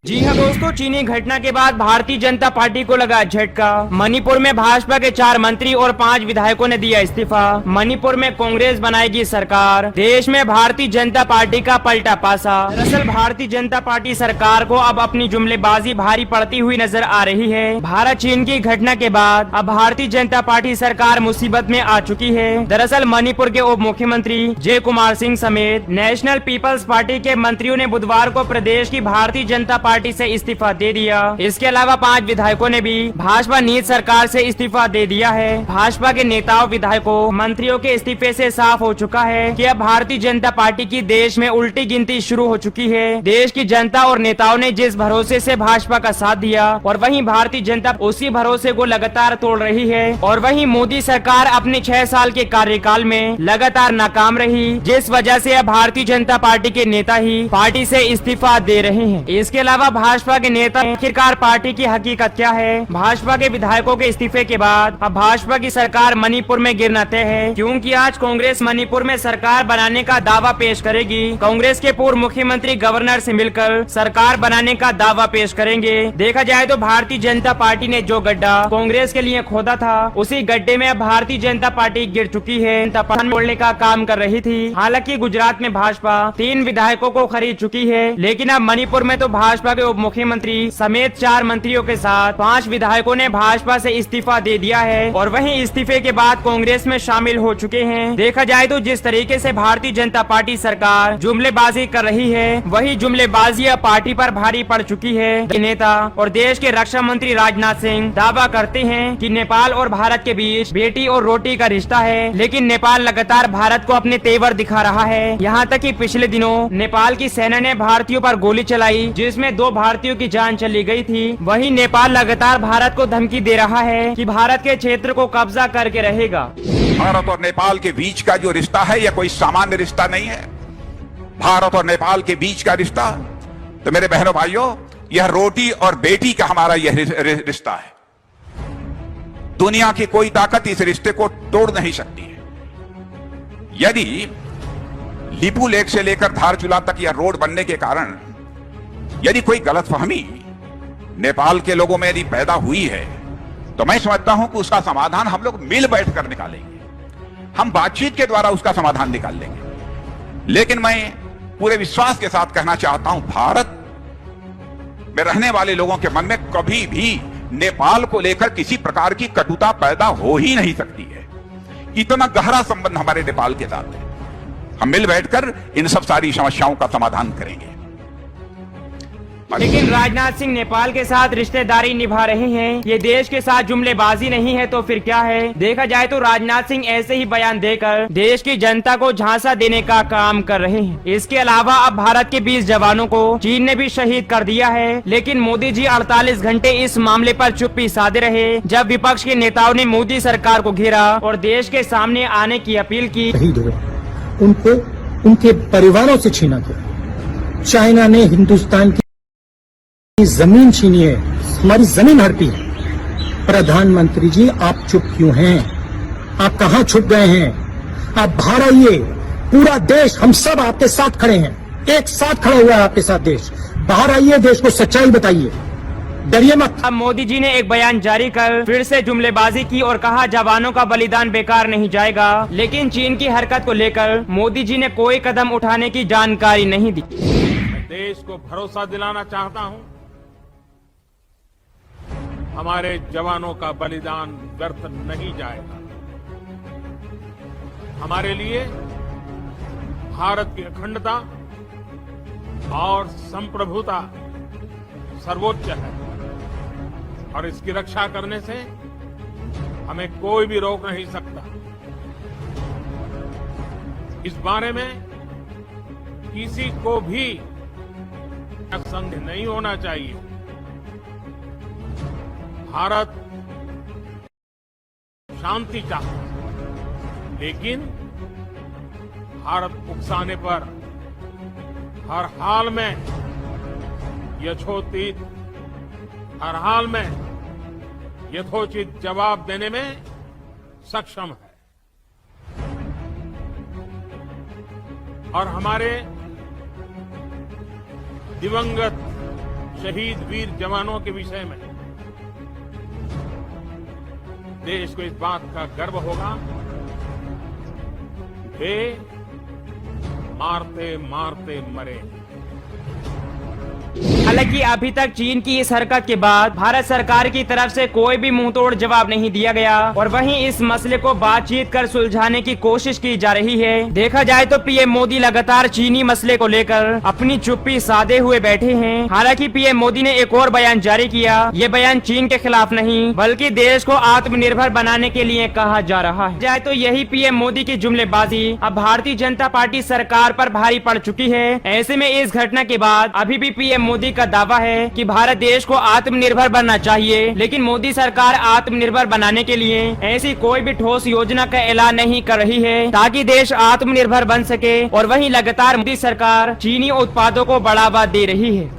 जी हाँ दोस्तों, चीनी घटना के बाद भारतीय जनता पार्टी को लगा झटका। मणिपुर में भाजपा के 4 मंत्री और 5 विधायकों ने दिया इस्तीफा। मणिपुर में कांग्रेस बनाएगी सरकार। देश में भारतीय जनता पार्टी का पलटा पासा। दरअसल भारतीय जनता पार्टी सरकार को अब अपनी जुमलेबाजी भारी पड़ती हुई नजर आ रही है। भारत चीन की घटना के बाद अब भारतीय जनता पार्टी सरकार मुसीबत में आ चुकी है। दरअसल मणिपुर के उप मुख्यमंत्री जय कुमार सिंह समेत नेशनल पीपल्स पार्टी के मंत्रियों ने बुधवार को प्रदेश की भारतीय जनता पार्टी से इस्तीफा दे दिया। इसके अलावा 5 विधायकों ने भी भाजपा नीत सरकार से इस्तीफा दे दिया है। भाजपा के नेताओं, विधायकों, मंत्रियों के इस्तीफे से साफ हो चुका है कि अब भारतीय जनता पार्टी की देश में उल्टी गिनती शुरू हो चुकी है। देश की जनता और नेताओं ने जिस भरोसे से भाजपा का साथ दिया और वहीं भारतीय जनता उसी भरोसे को लगातार तोड़ रही है। और वहीं मोदी सरकार अपने 6 साल के कार्यकाल में लगातार नाकाम रही, जिस वजह से अब भारतीय जनता पार्टी के नेता ही पार्टी से इस्तीफा दे रहे हैं। इसके अलावा भाजपा के नेता आखिरकार पार्टी की हकीकत क्या है? भाजपा के विधायकों के इस्तीफे के बाद अब भाजपा की सरकार मणिपुर में गिरना तय है, क्योंकि आज कांग्रेस मणिपुर में सरकार बनाने का दावा पेश करेगी। कांग्रेस के पूर्व मुख्यमंत्री गवर्नर से मिलकर सरकार बनाने का दावा पेश करेंगे। देखा जाए तो भारतीय जनता पार्टी ने जो गड्ढा कांग्रेस के लिए खोदा था, उसी गड्ढे में अब भारतीय जनता पार्टी गिर चुकी है। तोड़ने का काम कर रही थी। हालांकि गुजरात में भाजपा 3 विधायकों को खरीद चुकी है, लेकिन अब मणिपुर में तो भाजपा के उप मुख्यमंत्री समेत 4 मंत्रियों के साथ 5 विधायकों ने भाजपा से इस्तीफा दे दिया है और वहीं इस्तीफे के बाद कांग्रेस में शामिल हो चुके हैं। देखा जाए तो जिस तरीके से भारतीय जनता पार्टी सरकार जुमलेबाजी कर रही है, वही जुमलेबाजी अब पार्टी पर भारी पड़ चुकी है। नेता और देश के रक्षा मंत्री राजनाथ सिंह दावा करते हैं कि नेपाल और भारत के बीच बेटी और रोटी का रिश्ता है, लेकिन नेपाल लगातार भारत को अपने तेवर दिखा रहा है। यहाँ तक कि पिछले दिनों नेपाल की सेना ने भारतीयों पर गोली चलाई, जिसमें 2 भारतीयों की जान चली गई थी। वहीं नेपाल लगातार भारत को धमकी दे रहा है कि भारत के क्षेत्र को कब्जा करके रहेगा। भारत और नेपाल के बीच का जो रिश्ता है यह कोई सामान्य रिश्ता नहीं है। भारत और नेपाल के बीच का रिश्ता, तो मेरे बहनों भाइयों, यह रोटी और बेटी का हमारा यह रिश्ता है। दुनिया की कोई ताकत इस रिश्ते को तोड़ नहीं सकती है। यदि लिपू लेक से लेकर धारचूला तक यह रोड बनने के कारण यदि कोई गलतफहमी नेपाल के लोगों में यदि पैदा हुई है, तो मैं समझता हूं कि उसका समाधान हम लोग मिल बैठकर निकालेंगे। हम बातचीत के द्वारा उसका समाधान निकाल लेंगे। लेकिन मैं पूरे विश्वास के साथ कहना चाहता हूं, भारत में रहने वाले लोगों के मन में कभी भी नेपाल को लेकर किसी प्रकार की कटुता पैदा हो ही नहीं सकती है। इतना गहरा संबंध हमारे नेपाल के साथ है। हम मिल बैठकर इन सब सारी समस्याओं का समाधान करेंगे। लेकिन राजनाथ सिंह नेपाल के साथ रिश्तेदारी निभा रहे हैं, ये देश के साथ जुमलेबाजी नहीं है तो फिर क्या है? देखा जाए तो राजनाथ सिंह ऐसे ही बयान देकर देश की जनता को झांसा देने का काम कर रहे हैं। इसके अलावा अब भारत के 20 जवानों को चीन ने भी शहीद कर दिया है, लेकिन मोदी जी 48 घंटे इस मामले पर चुप्पी साधे रहे, जब विपक्ष के नेताओं ने मोदी सरकार को घेरा और देश के सामने आने की अपील की। उनको उनके परिवारों से छीना गया। चाइना ने हिंदुस्तान की जमीन छीनी है, हमारी जमीन हड़पी है। प्रधानमंत्री जी, आप चुप क्यों हैं? आप कहां छुप गए हैं? आप बाहर आइए। पूरा देश, हम सब आपके साथ खड़े हैं, एक साथ खड़ा हुआ है आपके साथ देश। बाहर आइए, देश को सच्चाई बताइए, डरिए मत। अब मोदी जी ने एक बयान जारी कर फिर से जुमलेबाजी की और कहा जवानों का बलिदान बेकार नहीं जाएगा। लेकिन चीन की हरकत को लेकर मोदी जी ने कोई कदम उठाने की जानकारी नहीं दी। देश को भरोसा दिलाना चाहता हूं, हमारे जवानों का बलिदान व्यर्थ नहीं जाएगा। हमारे लिए भारत की अखंडता और संप्रभुता सर्वोच्च है और इसकी रक्षा करने से हमें कोई भी रोक नहीं सकता। इस बारे में किसी को भी संदेह नहीं होना चाहिए। भारत शांति चाहता है, लेकिन भारत उकसाने पर हर हाल में यथोचित हर हाल में यथोचित जवाब देने में सक्षम है। और हमारे दिवंगत शहीद वीर जवानों के विषय में देश को इस बात का गर्व होगा, वे मारते मारते मरे। हालांकि अभी तक चीन की इस हरकत के बाद भारत सरकार की तरफ से कोई भी मुंहतोड़ जवाब नहीं दिया गया और वहीं इस मसले को बातचीत कर सुलझाने की कोशिश की जा रही है। देखा जाए तो पीएम मोदी लगातार चीनी मसले को लेकर अपनी चुप्पी साधे हुए बैठे हैं। हालांकि पीएम मोदी ने एक और बयान जारी किया। ये बयान चीन के खिलाफ नहीं बल्कि देश को आत्मनिर्भर बनाने के लिए कहा जा रहा है। जाए तो यही पीएम मोदी की जुमलेबाजी अब भारतीय जनता पार्टी सरकार पर भारी पड़ चुकी है। ऐसे में इस घटना के बाद अभी भी पीएम मोदी का दावा है कि भारत देश को आत्मनिर्भर बनना चाहिए, लेकिन मोदी सरकार आत्मनिर्भर बनाने के लिए ऐसी कोई भी ठोस योजना का ऐलान नहीं कर रही है ताकि देश आत्मनिर्भर बन सके और वहीं लगातार मोदी सरकार चीनी उत्पादों को बढ़ावा दे रही है।